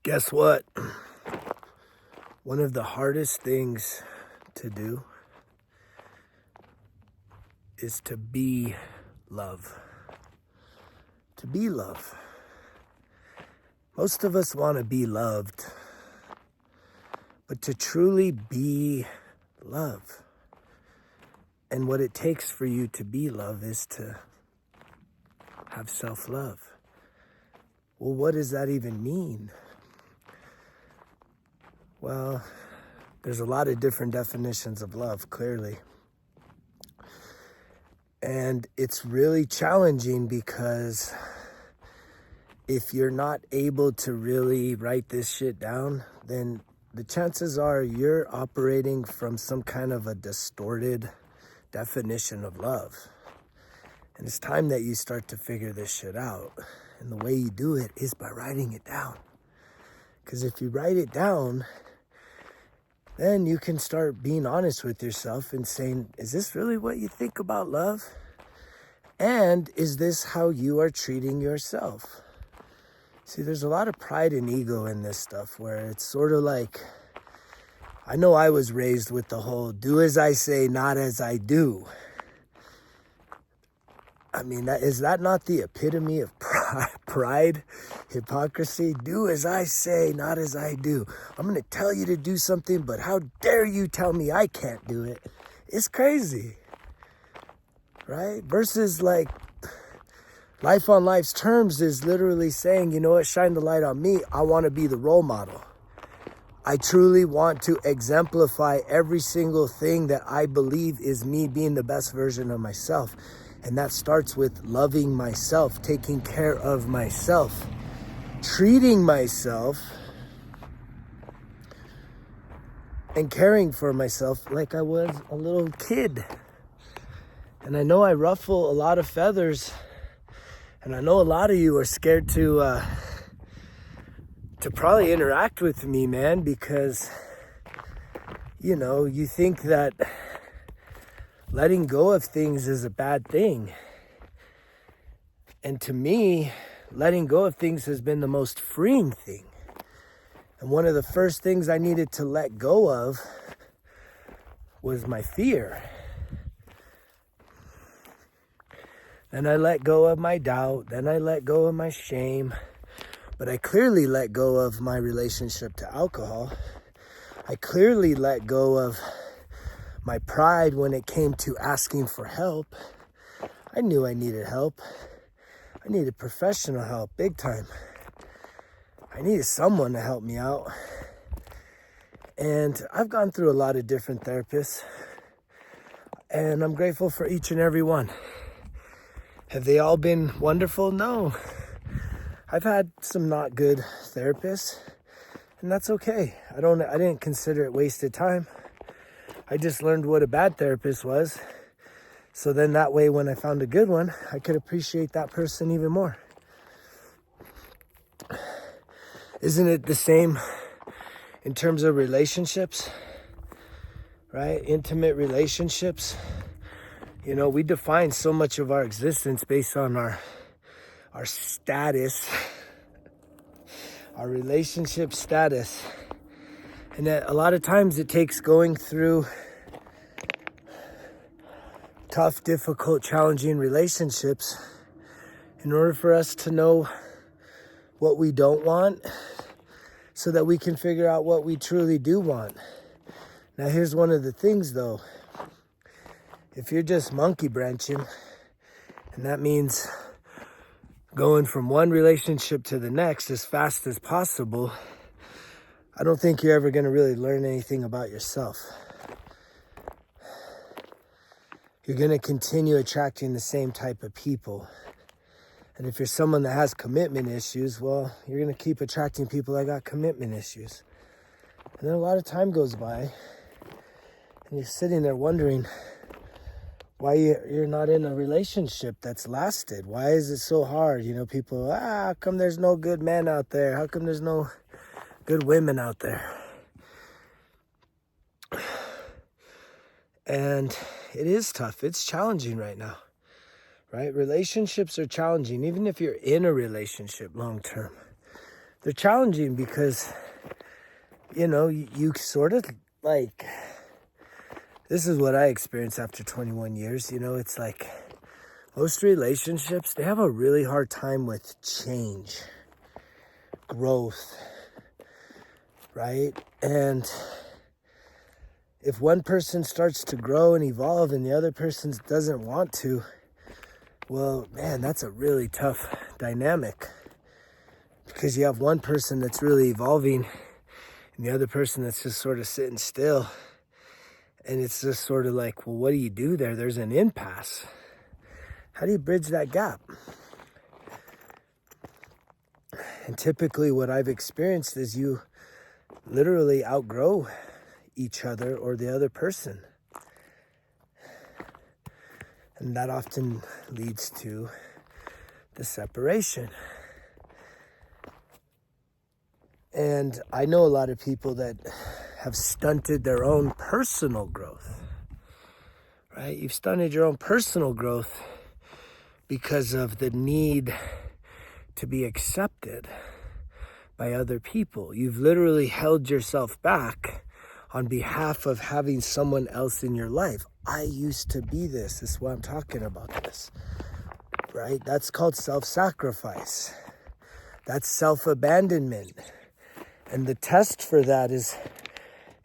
Guess what? One of the hardest things to do is to be love. To be love. Most of us want to be loved, but to truly be love. And what it takes for you to be love is to have self-love. Well, what does that even mean? Well, there's a lot of different definitions of love, clearly. And it's really challenging because if you're not able to really write this shit down, then the chances are you're operating from some kind of a distorted definition of love. And it's time that you start to figure this shit out. And the way you do it is by writing it down. Because if you write it down, then you can start being honest with yourself and saying, is this really what you think about love? And is this how you are treating yourself? See, there's a lot of pride and ego in this stuff where it's sort of like, I know I was raised with the whole do as I say, not as I do. I mean, is that not the epitome of pride, hypocrisy? Do as I say, not as I do. I'm going to tell you to do something, but how dare you tell me I can't do it? It's crazy, right? Versus like life on life's terms is literally saying, you know what, shine the light on me. I want to be the role model. I truly want to exemplify every single thing that I believe is me being the best version of myself. And that starts with loving myself, taking care of myself, treating myself, and caring for myself like I was a little kid. And I know I ruffle a lot of feathers, and I know a lot of you are scared to probably interact with me, man, because, you know, you think that letting go of things is a bad thing. And to me, letting go of things has been the most freeing thing. And one of the first things I needed to let go of was my fear. Then I let go of my doubt. Then I let go of my shame. But I clearly let go of my relationship to alcohol. I clearly let go of my pride when it came to asking for help. I knew I needed help. I needed professional help, big time. I needed someone to help me out. And I've gone through a lot of different therapists, and I'm grateful for each and every one. Have they all been wonderful? No. I've had some not good therapists, and that's okay. I didn't consider it wasted time. I just learned what a bad therapist was. So then that way, when I found a good one, I could appreciate that person even more. Isn't it the same in terms of relationships, right? Intimate relationships. You know, we define so much of our existence based on our status, our relationship status. And a lot of times it takes going through tough, difficult, challenging relationships in order for us to know what we don't want so that we can figure out what we truly do want. Now, here's one of the things, though. If you're just monkey branching, and that means going from one relationship to the next as fast as possible, I don't think you're ever going to really learn anything about yourself. You're going to continue attracting the same type of people. And if you're someone that has commitment issues, well, you're going to keep attracting people that got commitment issues. And then a lot of time goes by, and you're sitting there wondering why you're not in a relationship that's lasted. Why is it so hard? You know, people, how come there's no good men out there? How come there's no good women out there? And it is tough. It's challenging right now, right? Relationships are challenging, even if you're in a relationship long term. they're challenging because, you sort of like, this is what I experienced after 21 years. It's like most relationships, they have a really hard time with change, growth, right? And if one person starts to grow and evolve and the other person doesn't want to, well, man, that's a really tough dynamic, because you have one person that's really evolving and the other person that's just sort of sitting still. And it's just sort of like, well, what do you do there? There's an impasse. How do you bridge that gap? And typically what I've experienced is you literally outgrow each other or the other person. And that often leads to the separation. And I know a lot of people that have stunted their own personal growth, right? You've stunted your own personal growth because of the need to be accepted by other people. You've literally held yourself back on behalf of having someone else in your life. I used to be this. This is why I'm talking about this, right? That's called self-sacrifice. That's self-abandonment. And the test for that is,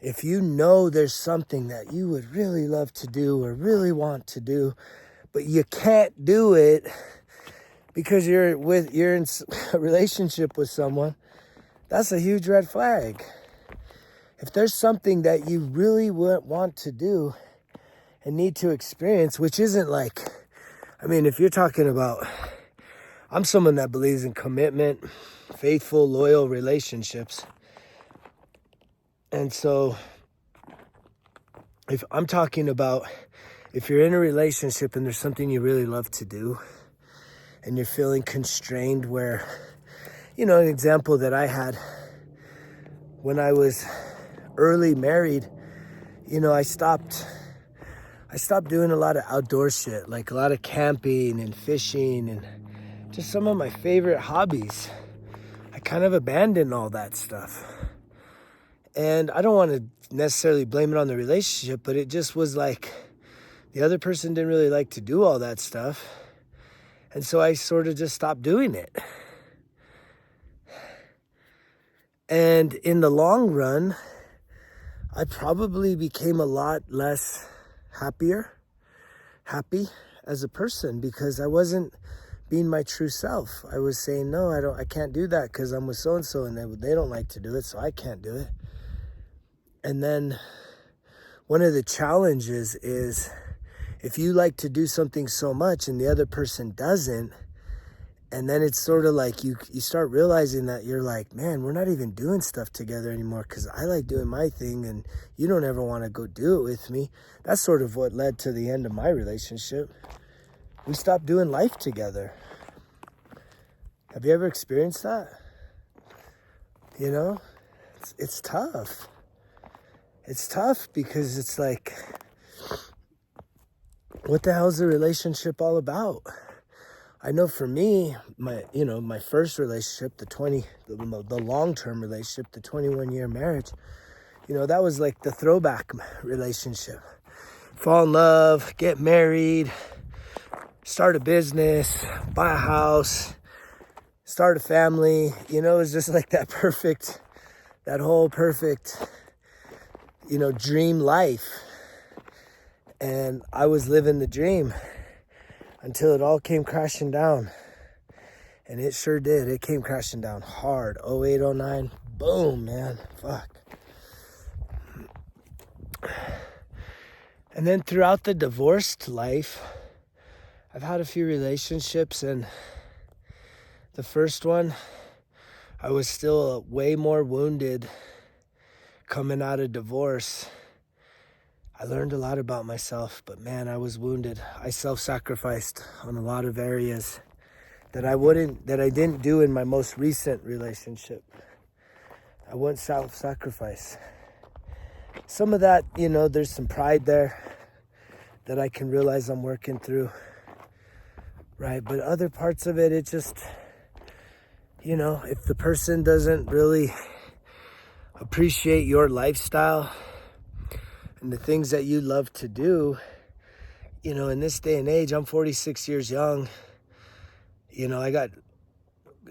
if you know there's something that you would really love to do or really want to do, but you can't do it because you're in a relationship with someone, that's a huge red flag. If there's something that you really want to do and need to experience, which isn't like, if you're talking about, I'm someone that believes in commitment, faithful, loyal relationships. And so if I'm talking about, if you're in a relationship and there's something you really love to do and you're feeling constrained, where, an example that I had when I was early married, I stopped doing a lot of outdoor shit, like a lot of camping and fishing and just some of my favorite hobbies. I kind of abandoned all that stuff. And I don't want to necessarily blame it on the relationship, but it just was like the other person didn't really like to do all that stuff. And so I sort of just stopped doing it. And in the long run, I probably became a lot less happy as a person, because I wasn't being my true self. I was saying, no, I can't do that because I'm with so-and-so and they don't like to do it, so I can't do it. And then one of the challenges is, if you like to do something so much and the other person doesn't, and then it's sort of like you start realizing that you're like, man, we're not even doing stuff together anymore because I like doing my thing and you don't ever want to go do it with me. That's sort of what led to the end of my relationship. We stopped doing life together. Have you ever experienced that? It's tough. It's tough because it's like, what the hell is the relationship all about? I know for me, my first relationship, the long-term relationship, the 21-year marriage, that was like the throwback relationship. Fall in love, get married, start a business, buy a house, start a family. It was just like that whole perfect, dream life. And I was living the dream until it all came crashing down. And it sure did. It came crashing down hard. 08, 09, boom, man. Fuck. And then throughout the divorced life, I've had a few relationships, and the first one, I was still way more wounded coming out of divorce. I learned a lot about myself, but man, I was wounded. I self-sacrificed on a lot of areas that I didn't do in my most recent relationship. I wouldn't self-sacrifice. Some of that, there's some pride there that I can realize I'm working through, right? But other parts of it, You know, if the person doesn't really appreciate your lifestyle and the things that you love to do, you know, in this day and age, I'm 46 years young. You know, I got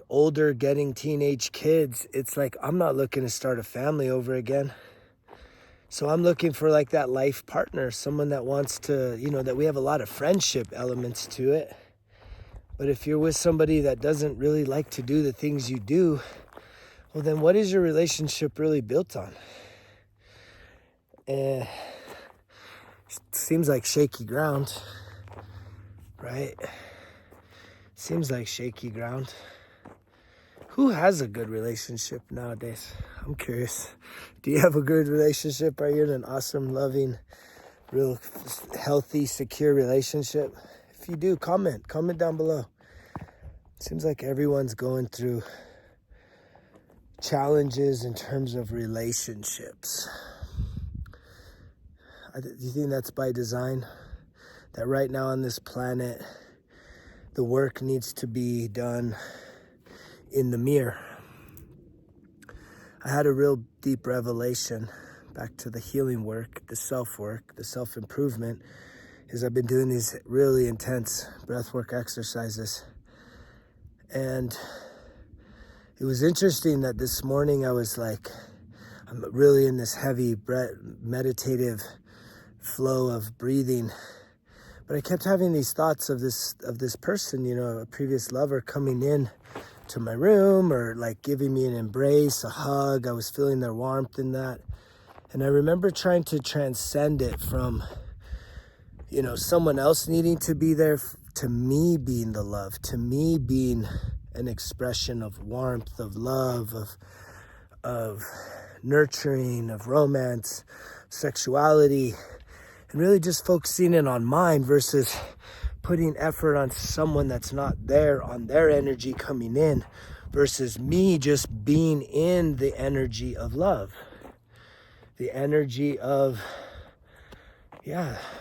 older, getting teenage kids. It's like, I'm not looking to start a family over again. So I'm looking for like that life partner, someone that wants to, you know, that we have a lot of friendship elements to it. But if you're with somebody that doesn't really like to do the things you do, well, then what is your relationship really built on? Seems like shaky ground, right? Seems like shaky ground. Who has a good relationship nowadays? I'm curious. Do you have a good relationship? Are you in an awesome, loving, real healthy, secure relationship? If you do, comment down below. Seems like everyone's going through challenges in terms of relationships. Do you think that's by design? That right now on this planet, the work needs to be done in the mirror. I had a real deep revelation back to the healing work, the self-improvement, is I've been doing these really intense breathwork exercises. And it was interesting that this morning I was like, I'm really in this heavy meditative flow of breathing. But I kept having these thoughts of this person, you know, a previous lover coming in to my room or like giving me an embrace, a hug. I was feeling their warmth in that. And I remember trying to transcend it from, you know, someone else needing to be there to me being the love, to me being an expression of warmth, of love, of nurturing, of romance, sexuality, and really just focusing in on mine versus putting effort on someone that's not there, on their energy coming in, versus me just being in the energy of love, the energy of,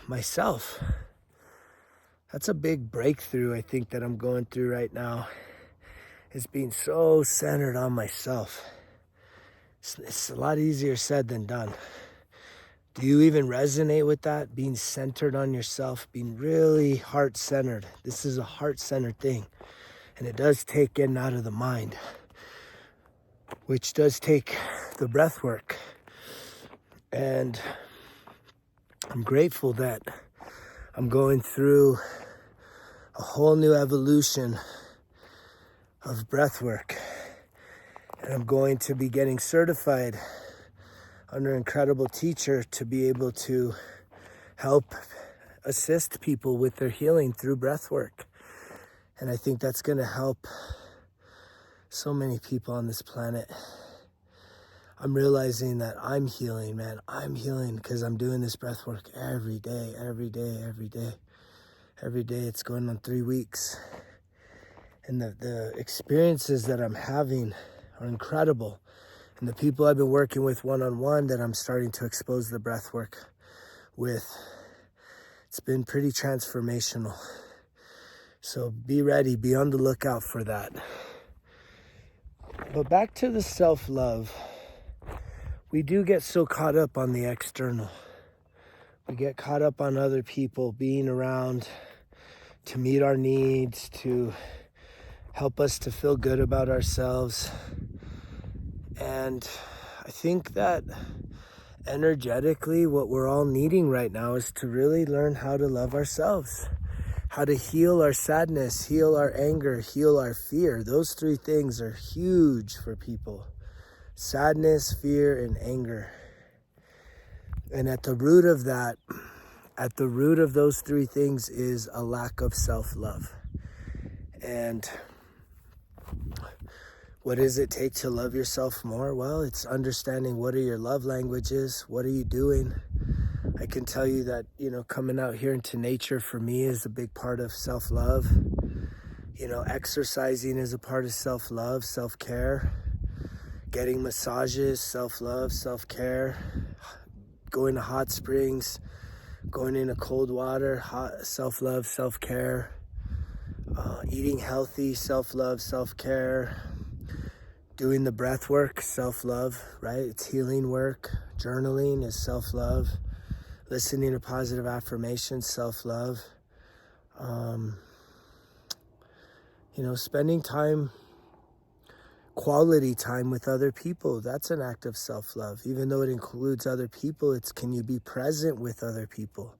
myself. That's a big breakthrough, I think, that I'm going through right now, is being so centered on myself. It's a lot easier said than done. Do you even resonate with that? Being centered on yourself, being really heart-centered. This is a heart-centered thing. And it does take getting out of the mind, which does take the breath work. And I'm grateful that I'm going through a whole new evolution of breath work. And I'm going to be getting certified under an incredible teacher to be able to help assist people with their healing through breath work. And I think that's going to help so many people on this planet. I'm realizing that I'm healing, man. I'm healing because I'm doing this breath work every day. Every day, it's going on 3 weeks. And the experiences that I'm having are incredible. And the people I've been working with one-on-one that I'm starting to expose the breath work with, it's been pretty transformational. So be ready, be on the lookout for that. But back to the self-love. We do get so caught up on the external. We get caught up on other people being around to meet our needs, to help us to feel good about ourselves. And I think that energetically, what we're all needing right now is to really learn how to love ourselves, how to heal our sadness, heal our anger, heal our fear. Those 3 things are huge for people. Sadness, fear, and anger. And at the root of that, at the root of those 3 things is a lack of self-love. And what does it take to love yourself more? Well, it's understanding what are your love languages, what are you doing? I can tell you that, you know, coming out here into nature for me is a big part of self-love. You know, exercising is a part of self-love, self-care. Getting massages, self-love, self-care. Going to hot springs, going into cold water, self-love, self-care. Eating healthy, self-love, self-care. Doing the breath work, self-love, right? It's healing work. Journaling is self-love. Listening to positive affirmations, self-love. Spending time, quality time with other people, that's an act of self-love. Even though it includes other people, can you be present with other people?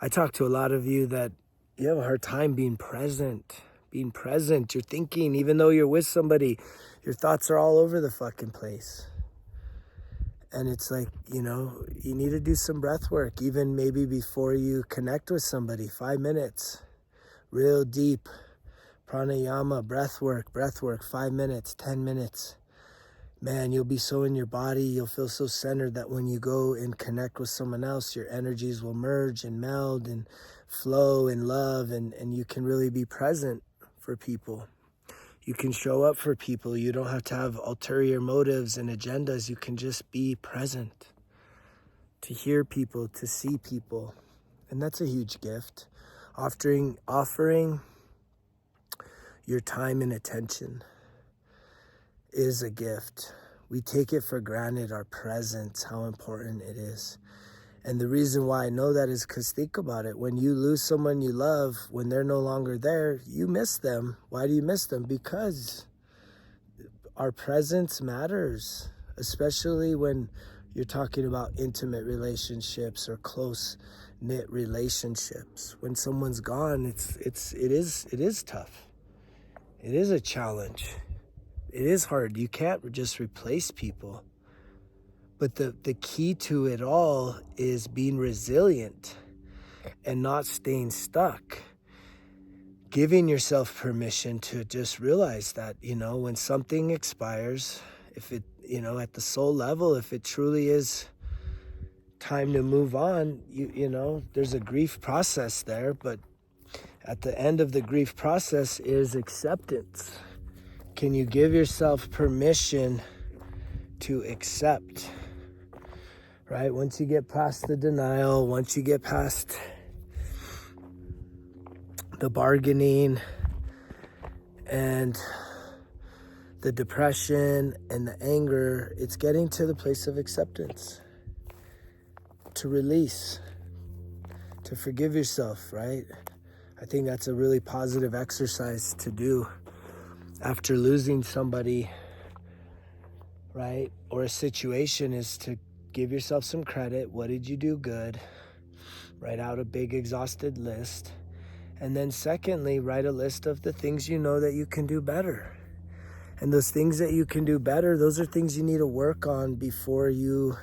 I talk to a lot of you that you have a hard time being present. Being present, you're thinking, even though you're with somebody, your thoughts are all over the fucking place. And it's like, you need to do some breath work, even maybe before you connect with somebody, 5 minutes, real deep pranayama, breath work, 5 minutes, 10 minutes. Man, you'll be so in your body, you'll feel so centered that when you go and connect with someone else, your energies will merge and meld and flow in love, and you can really be present for people. You can show up for people. You don't have to have ulterior motives and agendas. You can just be present, to hear people, to see people. And that's a huge gift. Offering your time and attention is a gift. We take it for granted, our presence, how important it is. And the reason why I know that is because think about it. When you lose someone you love, when they're no longer there, you miss them. Why do you miss them? Because our presence matters, especially when you're talking about intimate relationships or close-knit relationships. When someone's gone, it is tough. It is a challenge. It is hard. You can't just replace people. But the key to it all is being resilient and not staying stuck. Giving yourself permission to just realize that, when something expires, if it, at the soul level, if it truly is time to move on, there's a grief process there, but at the end of the grief process is acceptance. Can you give yourself permission to accept? Right? Once you get past the denial, once you get past the bargaining and the depression and the anger, it's getting to the place of acceptance, to release, to forgive yourself, right? I think that's a really positive exercise to do after losing somebody, right? Or a situation, is to give yourself some credit. What did you do good? Write out a big exhausted list. And then secondly, write a list of the things you know that you can do better. And those things that you can do better, those are things you need to work on before you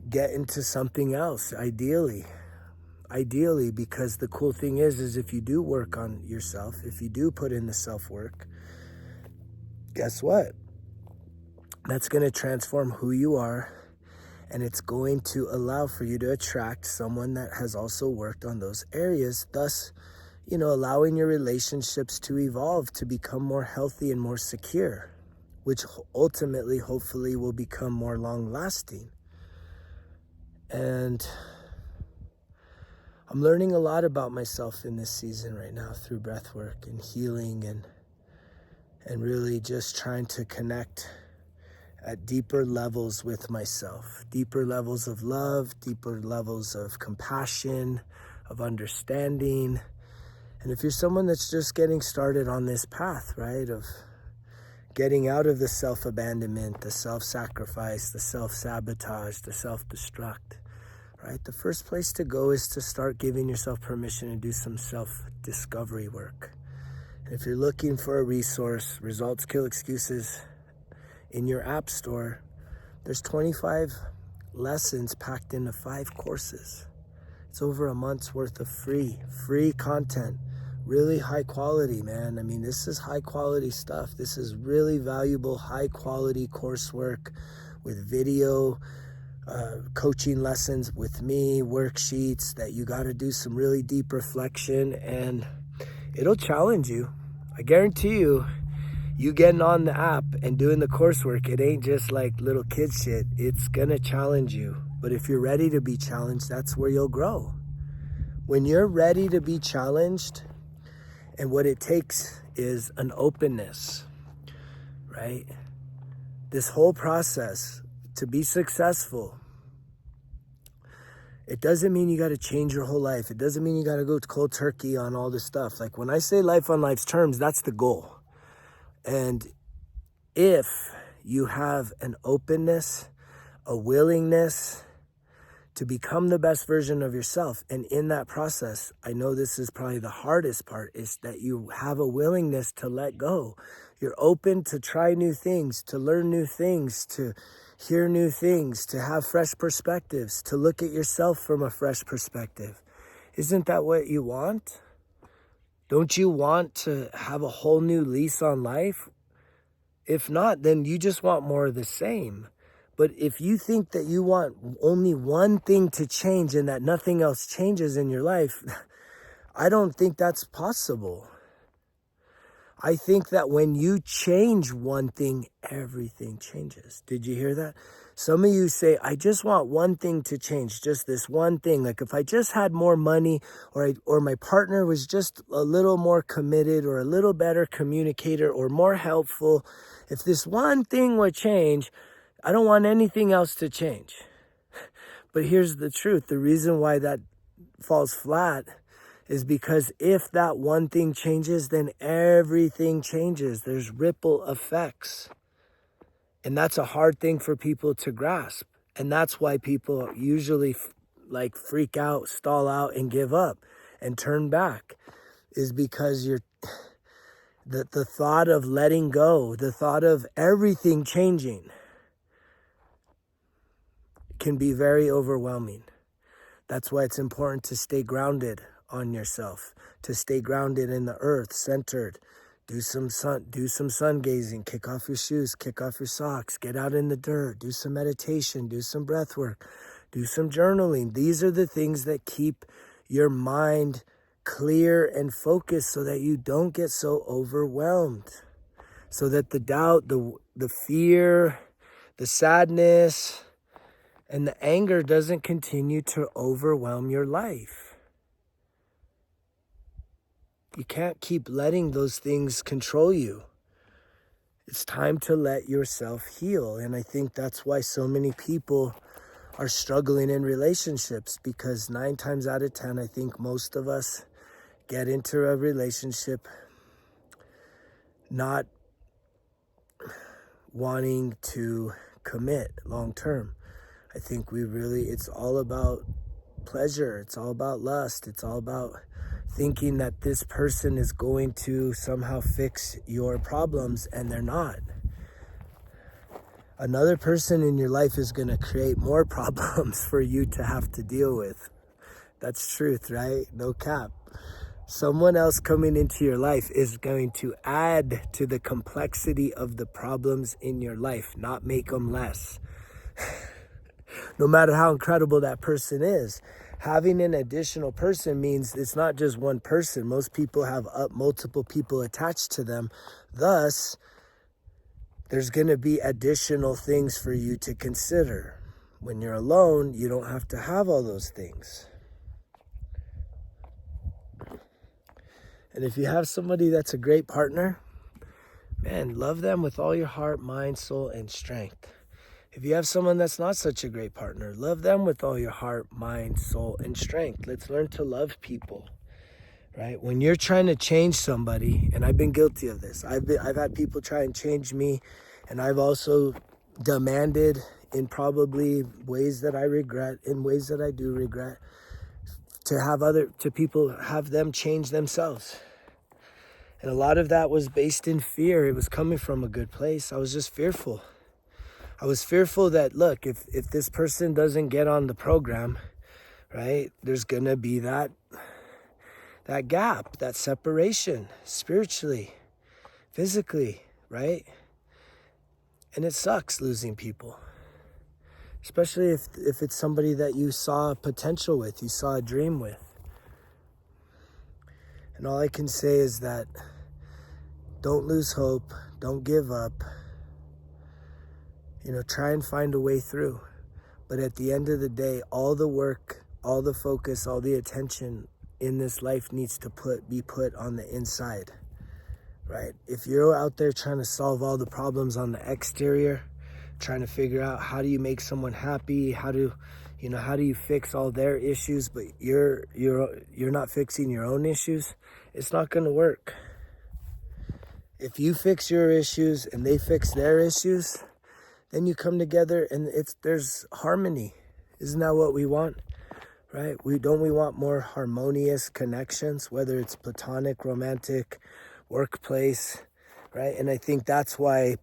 get into something else, ideally, because the cool thing is if you do work on yourself, if you do put in the self-work, guess what? That's going to transform who you are. And it's going to allow for you to attract someone that has also worked on those areas, thus, allowing your relationships to evolve, to become more healthy and more secure, which ultimately, hopefully, will become more long-lasting. And I'm learning a lot about myself in this season right now through breath work and healing and really just trying to connect at deeper levels with myself, deeper levels of love, deeper levels of compassion, of understanding. And if you're someone that's just getting started on this path, right, of getting out of the self-abandonment, the self-sacrifice, the self-sabotage, the self-destruct, right, the first place to go is to start giving yourself permission to do some self-discovery work. And if you're looking for a resource, Results Kill Excuses, in your app store, there's 25 lessons packed into 5 courses. It's over a month's worth of free content, really high quality, man. I mean, this is high quality stuff. This is really valuable, high quality coursework with video, coaching lessons with me, worksheets that you got to do some really deep reflection, and it'll challenge you. I guarantee you getting on the app and doing the coursework, it ain't just like little kid shit. It's gonna challenge you. But if you're ready to be challenged, that's where you'll grow. When you're ready to be challenged, and what it takes is an openness, right? This whole process to be successful, it doesn't mean you got to change your whole life. It doesn't mean you got to go cold turkey on all this stuff. Like when I say life on life's terms, that's the goal. And if you have an openness, a willingness to become the best version of yourself, and in that process, I know this is probably the hardest part, is that you have a willingness to let go. You're open to try new things, to learn new things, to hear new things, to have fresh perspectives, to look at yourself from a fresh perspective. Isn't that what you want? Don't you want to have a whole new lease on life? If not, then you just want more of the same. But if you think that you want only one thing to change and that nothing else changes in your life, I don't think that's possible. I think that when you change one thing, everything changes. Did you hear that? Some of you say, I just want one thing to change, just this one thing. Like if I just had more money, or my partner was just a little more committed, or a little better communicator, or more helpful. If this one thing would change, I don't want anything else to change. But here's the truth. The reason why that falls flat is because if that one thing changes, then everything changes. There's ripple effects. And that's a hard thing for people to grasp. And that's why people usually freak out, stall out, and give up and turn back, is because the thought of letting go, the thought of everything changing can be very overwhelming. That's why it's important to stay grounded on yourself, to stay grounded in the earth, centered. Do some sun gazing, kick off your shoes, kick off your socks, get out in the dirt, do some meditation, do some breath work, do some journaling. These are the things that keep your mind clear and focused so that you don't get so overwhelmed, so that the doubt, the fear, the sadness, and the anger doesn't continue to overwhelm your life. You can't keep letting those things control you. It's time to let yourself heal. And I think that's why so many people are struggling in relationships, because 9 times out of 10, I think most of us get into a relationship not wanting to commit long term. I think it's all about pleasure. It's all about lust. It's all about thinking that this person is going to somehow fix your problems, and they're not. Another person in your life is going to create more problems for you to have to deal with. That's truth, right? No cap. Someone else coming into your life is going to add to the complexity of the problems in your life, not make them less. No matter how incredible that person is, having an additional person means it's not just one person. Most people have multiple people attached to them. Thus, there's going to be additional things for you to consider. When you're alone, you don't have to have all those things. And if you have somebody that's a great partner, man, love them with all your heart, mind, soul, and strength. If you have someone that's not such a great partner, love them with all your heart, mind, soul, and strength. Let's learn to love people, right? When you're trying to change somebody, and I've been guilty of this. I've had people try and change me, and I've also demanded, in probably ways that I regret, in ways that I do regret, to people have them change themselves. And a lot of that was based in fear. It was coming from a good place. I was just fearful. I was fearful that, look, if this person doesn't get on the program, right, there's going to be that gap, that separation, spiritually, physically, right? And it sucks losing people, especially if it's somebody that you saw potential with, you saw a dream with. And all I can say is that don't lose hope, don't give up. Try and find a way through. But at the end of the day, all the work, all the focus, all the attention in this life needs to be put on the inside, right? If you're out there trying to solve all the problems on the exterior, trying to figure out how do you make someone happy, how do you fix all their issues, but you're not fixing your own issues, it's not going to work. If you fix your issues and they fix their issues, then you come together and there's harmony. Isn't that what we want? Right? We want more harmonious connections, whether it's platonic, romantic, workplace, right? And I think that's why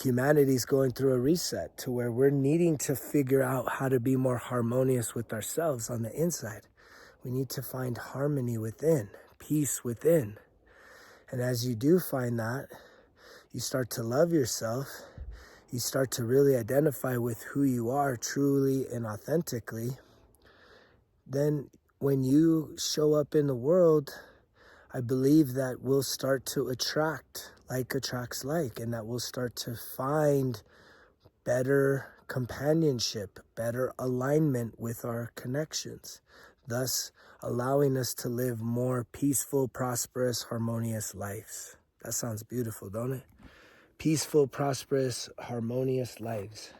humanity's going through a reset to where we're needing to figure out how to be more harmonious with ourselves on the inside. We need to find harmony within, peace within. And as you do find that, you start to love yourself. You start to really identify with who you are truly and authentically. Then when you show up in the world, I believe that we'll start to attract, like attracts like, and that we'll start to find better companionship, better alignment with our connections, thus allowing us to live more peaceful, prosperous, harmonious lives. That sounds beautiful, don't it? Peaceful, prosperous, harmonious lives.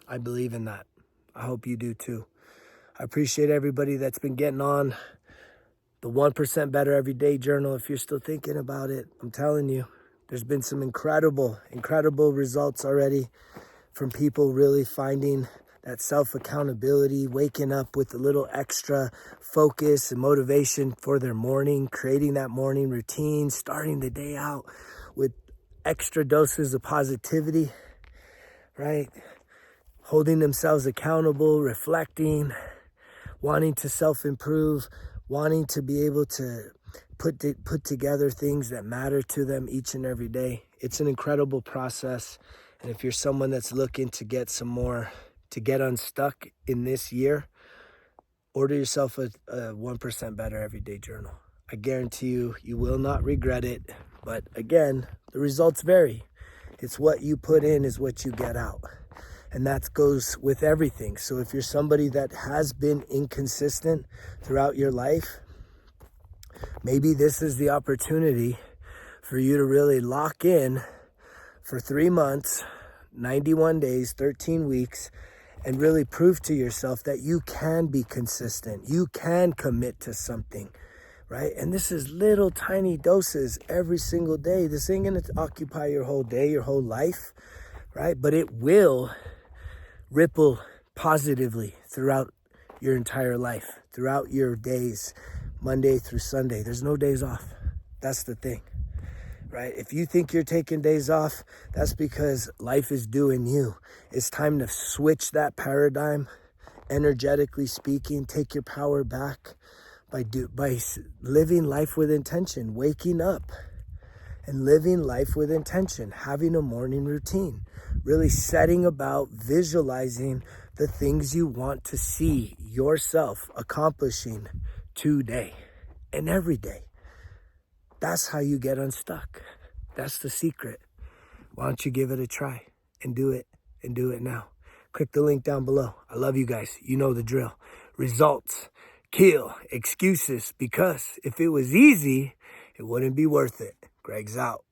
I believe in that. I hope you do too. I appreciate everybody that's been getting on the 1% Better Everyday Journal. If you're still thinking about it, I'm telling you, there's been some incredible results already from people really finding that self-accountability, waking up with a little extra focus and motivation for their morning, creating that morning routine, starting the day out with extra doses of positivity, right? Holding themselves accountable, reflecting, wanting to self-improve, wanting to be able to put together things that matter to them each and every day. It's an incredible process. And if you're someone that's looking to get unstuck in this year, order yourself a 1% Better Everyday Journal. I guarantee you will not regret it. But again, the results vary. It's what you put in is what you get out. And that goes with everything. So if you're somebody that has been inconsistent throughout your life, maybe this is the opportunity for you to really lock in for 3 months, 91 days, 13 weeks, and really prove to yourself that you can be consistent. You can commit to something, right? And this is little tiny doses every single day. This ain't gonna occupy your whole day, your whole life, right? But it will ripple positively throughout your entire life, throughout your days, Monday through Sunday. There's no days off. That's the thing, right? If you think you're taking days off, that's because life is doing you. It's time to switch that paradigm, energetically speaking, take your power back by living life with intention, waking up and living life with intention, having a morning routine, really setting about visualizing the things you want to see yourself accomplishing today and every day. That's how you get unstuck. That's the secret. Why don't you give it a try and do it now? Click the link down below. I love you guys. You know the drill. Results kill excuses, because if it was easy, it wouldn't be worth it. Greg's out.